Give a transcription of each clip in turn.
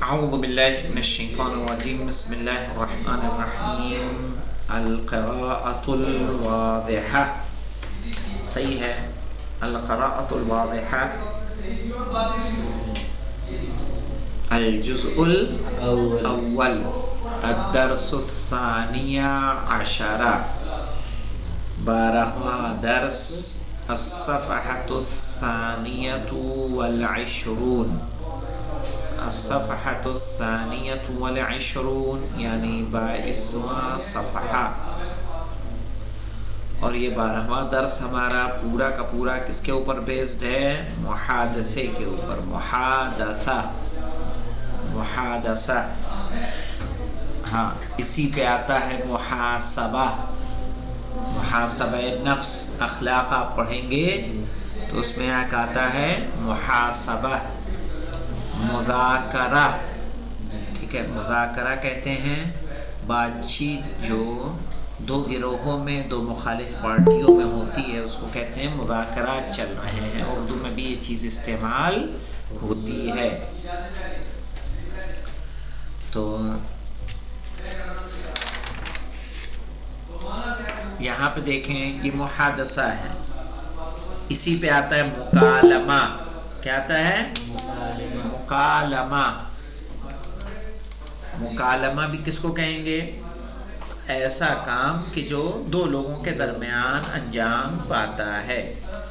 اعوذ باللہ من الشیطان الرجیم بسم اللہ الرحمن الرحیم القراءۃ الواضحہ صحیح ہے القراءۃ الواضحہ الجزء الاول الدرس الثانی عشر 12واں درس الصفحة الثانية والعشرون الصفحة الثانية والعشرون یعنی 22واں صفحہ. اور یہ 12واں درس ہمارا پورا کا پورا کس کے اوپر بیسڈ ہے؟ محادثے کے اوپر. محادثہ ہاں اسی پہ آتا ہے محاسبہ. محاسبہ نفس اخلاق آپ پڑھیں گے تو اس میں ایک آتا ہے محاسبہ. مذاکرہ ٹھیک ہے، مذاکرہ کہتے ہیں بات چیت جو دو گروہوں میں دو مخالف پارٹیوں میں ہوتی ہے اس کو کہتے ہیں مذاکرات چل رہے ہیں. اردو میں بھی یہ چیز استعمال ہوتی ہے. تو یہاں پہ دیکھیں یہ محادثہ ہے. اسی پہ آتا ہے مکالمہ. کیا آتا ہے؟ مکالمہ. مکالمہ بھی کس کو کہیں گے؟ ایسا کام کہ جو دو لوگوں کے درمیان انجام پاتا ہے.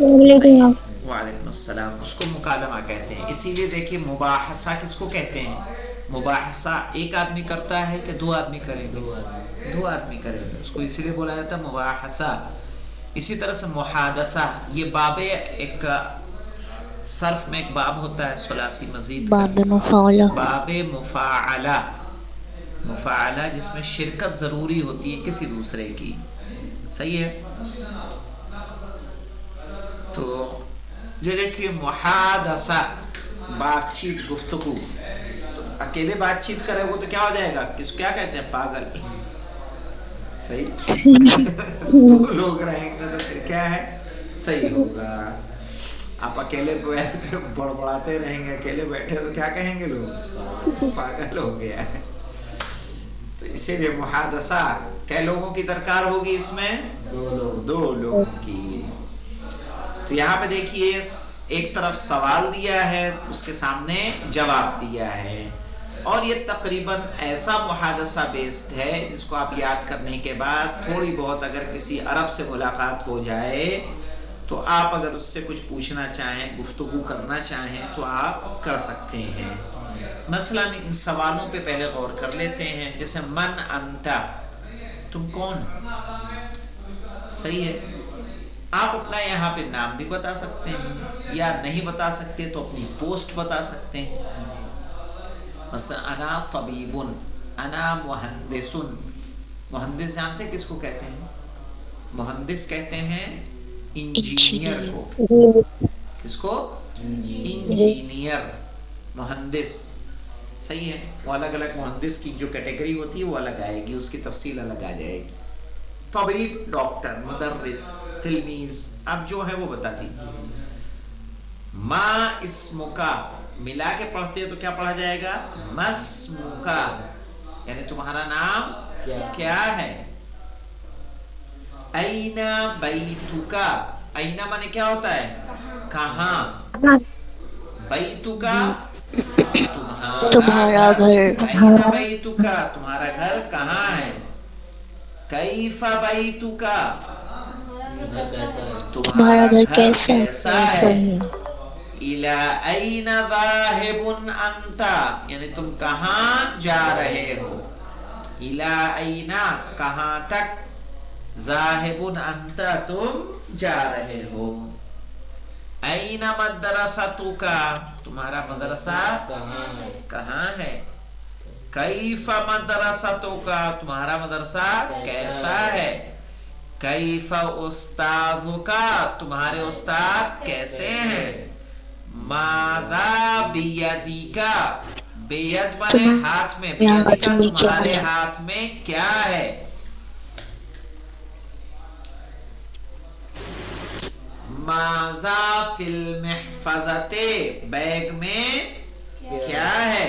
وعلیکم السلام. اس کو مکالمہ کہتے ہیں. اسی لیے دیکھیے مباحثہ کس کو کہتے ہیں؟ مباحثہ ایک آدمی کرتا ہے کہ دو آدمی کریں گے؟ دو آدمی کریں گے. اس کو اسی لیے بولا جاتا ہے مباحثہ. اسی طرح سے محادثہ یہ باب ایک صرف میں ایک باب ہوتا ہے ثلاثی مزید باب مفاعلہ. باب مفاعلہ. مفاعلہ جس میں شرکت ضروری ہوتی ہے کسی دوسرے کی. صحیح ہے. تو یہ دیکھیے محادثہ بات چیت گفتگو. تو اکیلے بات چیت کرے وہ تو کیا ہو جائے گا؟ کیا کہتے ہیں؟ پاگل. صحیح. دو لوگ رہیں گے تو پھر کیا ہے؟ صحیح ہوگا. آپ اکیلے بڑبڑاتے رہیں گے اکیلے بیٹھے تو کیا کہیں گے لوگ؟ پاگل ہو گیا ہے. تو اسی لیے محادثہ کئی لوگوں کی درکار ہوگی اس میں؟ دو لوگوں کی. تو یہاں پہ دیکھیے ایک طرف سوال دیا ہے اس کے سامنے جواب دیا ہے. اور یہ تقریباً ایسا محادثہ بیسڈ ہے جس کو آپ یاد کرنے کے بعد تھوڑی بہت اگر کسی عرب سے ملاقات ہو جائے تو آپ اگر اس سے کچھ پوچھنا چاہیں گفتگو کرنا چاہیں تو آپ کر سکتے ہیں. مثلا ان سوالوں پہ پہلے غور کر لیتے ہیں. جیسے من انت، تم کون؟ صحیح ہے. آپ اپنا یہاں پہ نام بھی بتا سکتے ہیں یا نہیں بتا سکتے تو اپنی پوسٹ بتا سکتے ہیں. مثلا انا طبیب، انا مہندس. مہندس جانتے کس کو کہتے ہیں؟ مہندس کہتے ہیں انجینئر کو. کس کو؟ انجینئر. مہندس. صحیح ہے. وہ الگ الگ مہندس کی جو کیٹیگری ہوتی ہے وہ الگ آئے گی، اس کی تفصیل الگ آ جائے گی. طبیب ڈاکٹر، مدرس تلمیذ. اب جو ہے وہ بتا دیجیے. ما اسمکا ملا کے پڑھتے تو کیا پڑھا جائے گا؟ مسمکا یعنی تمہارا نام کیا ہے. اینا بیتکا، اینا مانے کیا ہوتا ہے؟ کہاں. بیتکا تمہارا گھر. اینا بیتکا تمہارا گھر کہاں ہے. کیف بیتکا تمہارا گھر کیسا ہے. الی این ذاہب انت یعنی تم کہاں جا رہے ہو. الی این کہاں تک، ذاہب انت تم جا رہے ہو. این مدرستک تمہارا مدرسہ کہاں ہے. کیف مدرستک تمہارا مدرسہ کیسا ہے. کیف استاذک تمہارے استاد کیسے ہیں. ماذا بیدک بید مانے ہاتھ میں، بیدک تمہارے ہاتھ میں کیا ہے. ماذا فی المحفظۃ بیگ میں کیا ہے.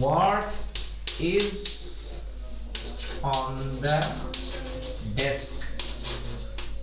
What is on the desk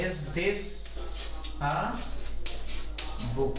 Is this a book?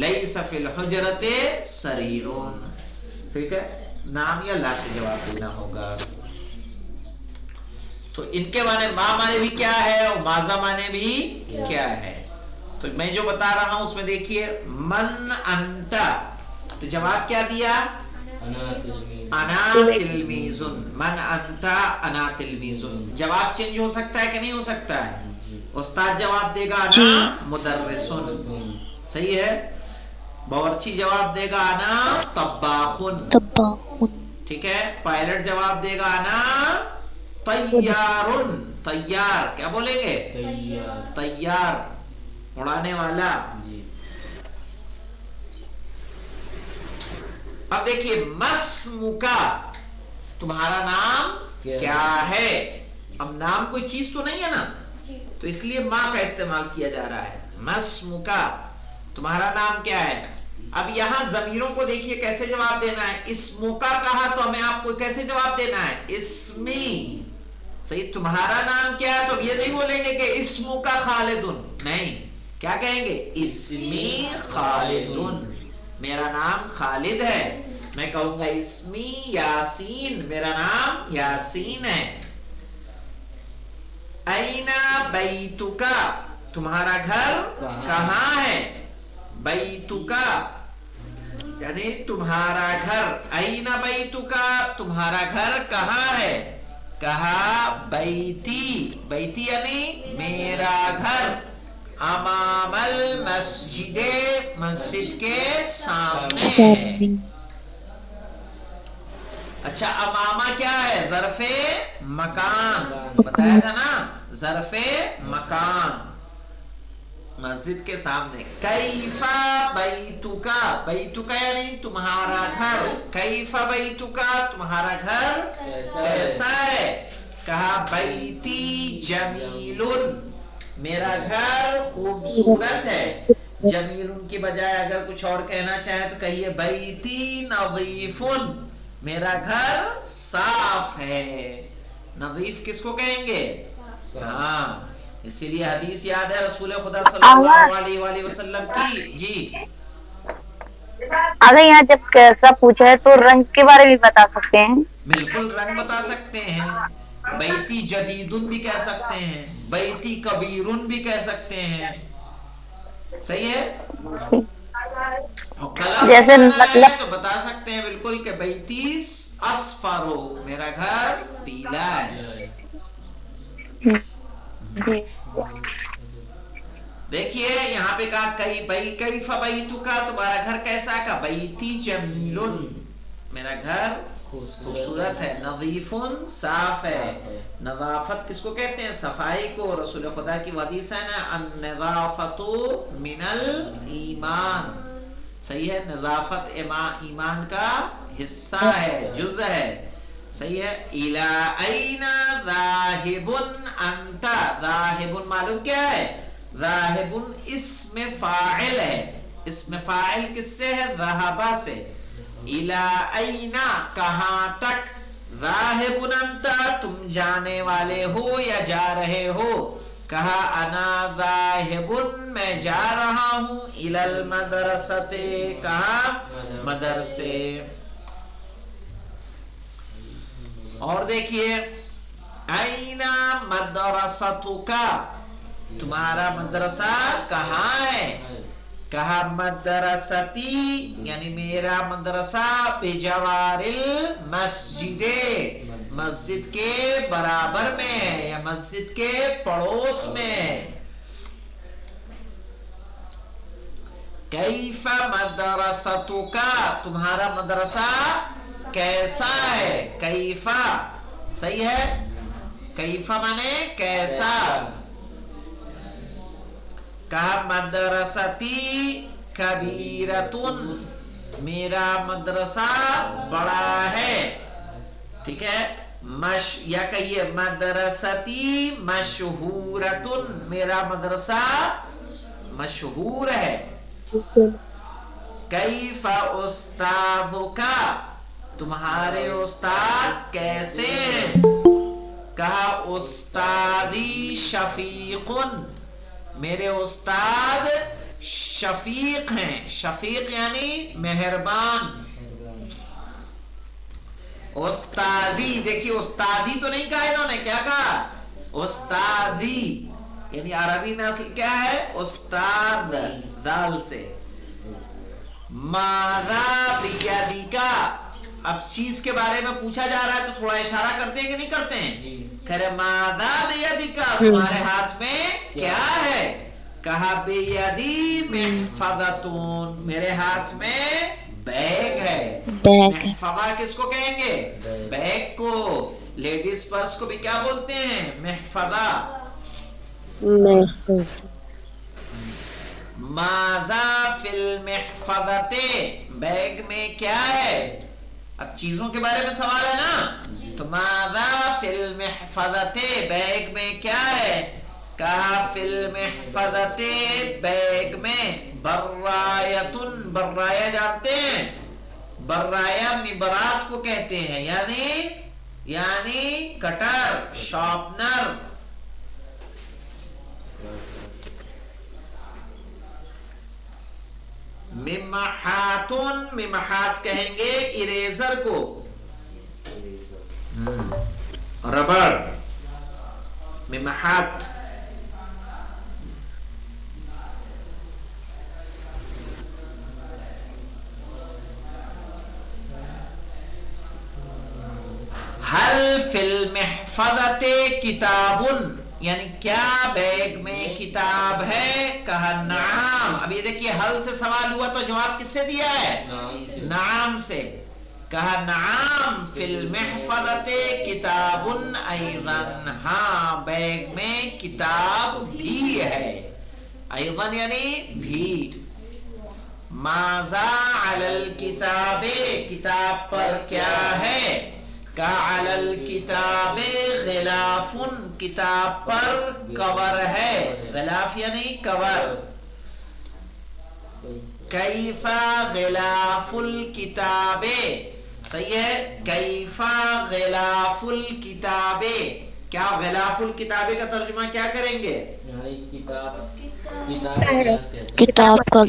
لیس فی الحجرۃ سریر. ٹھیک ہے، نام یا لا سے جواب دینا ہوگا. تو ان کے معنی بھی کیا ہے اور ماذا معنی بھی کیا ہے. تو میں جو بتا رہا ہوں اس میں دیکھیے، من انت، تو جواب کیا دیا؟ انا تلمیذ. من انت انا تلمیذ. جواب چینج ہو سکتا ہے کہ نہیں ہو سکتا ہے؟ استاد جواب دے گا انا مدرس. صحیح ہے. باورچی جواب دے گا انا طباخ. ٹھیک ہے. پائلٹ جواب دے گا انا طیار. طیار کیا بولیں گے؟ طیار، اڑانے والا. اب دیکھیے، مسمکا، تمہارا نام کیا ہے. اب نام کوئی چیز تو نہیں ہے نا، تو اس لیے ماں کا استعمال کیا جا رہا ہے. مسمکا، تمہارا نام کیا ہے. اب یہاں ضمیروں کو دیکھیے کیسے جواب دینا ہے. اسمکا کہا تو ہمیں آپ کو کیسے جواب دینا ہے؟ اسمی. صحیح. تمہارا نام کیا ہے تو یہ نہیں بولیں گے کہ اسمکا خالد. نہیں، کیا کہیں گے؟ اسمی خالد. میرا نام خالد ہے. میں کہوں گا اسمی یاسین، میرا نام یاسین ہے. اینا بیتکا، تمہارا گھر کہاں ہے. بیتکا یعنی تمہارا گھر. اینا بیتکا، تمہارا گھر کہاں ہے. کہا بیتی. بیتی یعنی میرا گھر. امام المسجد، مسجد کے سامنے ہے. اچھا، امامہ کیا ہے؟ ظرف مکان. بتایا تھا نا، ظرف مکان، مسجد کے سامنے. کیفا بیتکا، بیتکا یعنی تمہارا گھر. کیفا بیتکا، تمہارا گھر کیسا ہے. کہا بیتی جمیل، میرا گھر خوبصورت ہے. جمیل کی بجائے اگر کچھ اور کہنا چاہے تو کہیے بیتی نظیف، میرا گھر صاف ہے. نظیف کس کو کہیں گے؟ ہاں، اسی لیے حدیث یاد ہے رسول خدا صلی اللہ علیہ وآلہ وسلم کی. جی اگر یہاں جب کیسا پوچھا ہے تو رنگ کے بارے میں بتا سکتے ہیں؟ بالکل، رنگ بتا سکتے ہیں. بیتی جدیدن بھی کہہ سکتے ہیں، بیتی کبیرن بھی کہہ سکتے ہیں. صحیح ہے. کلر جیسے بتانا ہے مطلب تو بتا سکتے ہیں بالکل کہ بیتی اصفر، میرا گھر پیلا ہے. دیکھیے یہاں پہ کہا کیف بیتکا، تمہارا گھر کیسا. کا بیتی جمیل، میرا گھر خوبصورت ہے. نظیف، صاف ہے. نظافت کس کو کہتے ہیں؟ صفائی کو. رسول خدا کی حدیث ہے نا، النظافت من الایمان. صحیح ہے. نظافت ایمان کا حصہ ہے، جز ہے. صحیح ہے. الی این ذاہب انت، ذاہب معلوم کیا ہے؟ ذاہب اسم فاعل ہے. اسم فاعل کس سے ہے؟ ذہبا سے. الی این کہاں تک. ذاہب انت تم جانے والے ہو یا جا رہے ہو. کہا انا ذاہب میں جا رہا ہوں. الی المدرسۃ، کہا مدرسے. اور دیکھیے، اینا مدرستک، تمہارا مدرسہ کہاں ہے. کہا مدرستی یعنی میرا مدرسہ بجوار المسجد، مسجد کے برابر میں ہے یا مسجد کے پڑوس میں ہے. کیف مدرستک، تمہارا مدرسہ کیسا ہے. کیفا صحیح ہے. کیفا مانے کیسا. کہا مدرستی کبیرتن، میرا مدرسہ بڑا ہے. ٹھیک ہے. یا کہیے مدرستی مشہورتن، میرا مدرسہ مشہور ہے. کیف استاذک، تمہارے استاد کیسے ہیں. کہا استادی شفیق، میرے استاد شفیق ہیں. شفیق یعنی مہربان. استادی، دیکھیے استادی تو نہیں کہا انہوں نے، کیا کہا؟ استادی. یعنی عربی میں اصل کیا ہے؟ استاد، دال سے. ماذا بیدیکا، اب چیز کے بارے میں پوچھا جا رہا ہے تو تھوڑا اشارہ کرتے ہیں کہ نہیں کرتے ہیں؟ کہہ رہے ماذا بیدیکا، تمہارے ہاتھ میں کیا ہے؟ کہا بیدی محفظتون، میرے ہاتھ میں بیگ ہے. محفظہ کس کو کہیں گے؟ بیگ کو. لیڈیز پرس کو بھی کیا بولتے ہیں؟ محفظہ. ماذا فی المحفظۃ، بیگ میں کیا ہے؟ اب چیزوں کے بارے میں سوال ہے نا، تو ماذا فی المحفظۃ، بیگ میں کیا ہے؟ کہا فی المحفظۃ، بیگ میں برایتن، برایہ جانتے ہیں؟ برایہ مبرات کو کہتے ہیں، یعنی کٹر، شارپنر. ممحاتن، ممحات کہیں گے اریزر کو. ربڑ، ممحات. حل فی المحفظۃ کتاب، یعنی کیا بیگ میں کتاب ہے؟ کہا نعم. اب یہ دیکھیے حل سے سوال ہوا تو جواب کس سے دیا ہے؟ نعم سے. کہا نعم فی المحفظۃ کتاب ایضا، ہاں بیگ میں کتاب بھی ہے. ایضا یعنی بھی. ماذا علی الکتاب، کتاب پر کیا ہے؟ کہا علی الکتاب غلاف، کتاب پر کور ہے. غلاف یعنی کور. کیف غلاف الکتاب، صحیح ہے. کیف غلاف الکتاب، کیا غلاف الکتاب کا ترجمہ کیا کریں گے؟ کتاب کا کور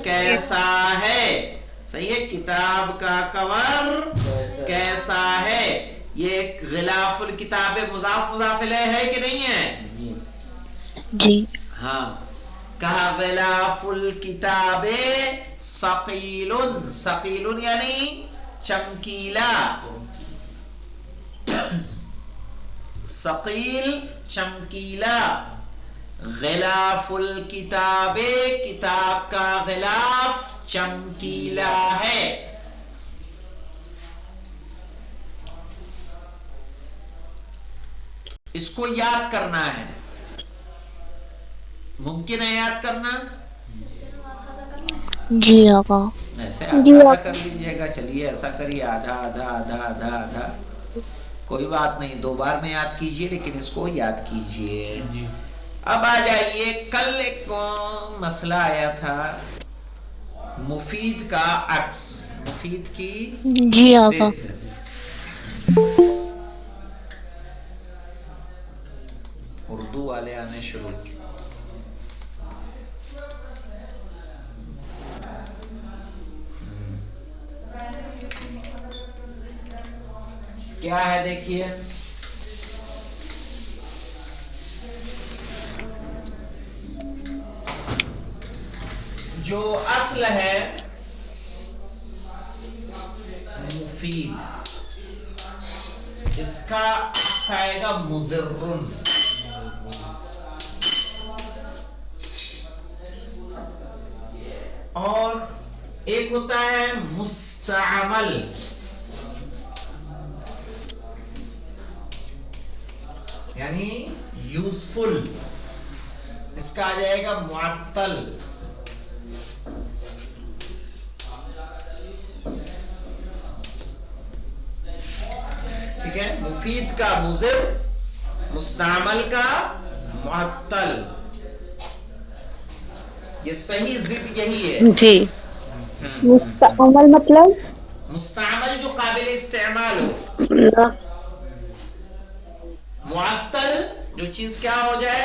کیسا ہے. صحیح ہے. کتاب کا کور کیسا ہے. یہ غلاف الکتاب مضاف مضاف الیہ ہے کہ نہیں ہے؟ جی ہاں. کہا غلاف الکتاب ثقیل، ثقیل یعنی چمکیلا. ثقیل چمکیلا. غلاف الکتاب، کتاب کا غلاف چمکیلا ہے. اس کو یاد کرنا ہے. ممکن ہے یاد کرنا؟ جی آقا. ایسے آدھا کر لیجیے گا. چلیے ایسا کریے، آدھا آدھا آدھا آدھا آدھا. کوئی بات نہیں، 2 بار میں یاد کیجئے، لیکن اس کو یاد کیجئے. اب آ جائیے، کل ایک مسئلہ آیا تھا مفید کا عکس، مفید کی جی آقا. اردو والے آنے شروع کی. کیا ہے دیکھیے، جو اصل ہے مفید، اس کا عکس آئے گا مضرن. اور ایک ہوتا ہے مستعمل، یعنی یوزفل. اس کا آ جائے گا معطل. ٹھیک ہے. مفید کا مضر، مستعمل کا معطل. یہ صحیح ضد یہی ہے. جی. مستعمل مطلب مستعمل جو قابل استعمال ہو. معطل جو چیز کیا ہو جائے؟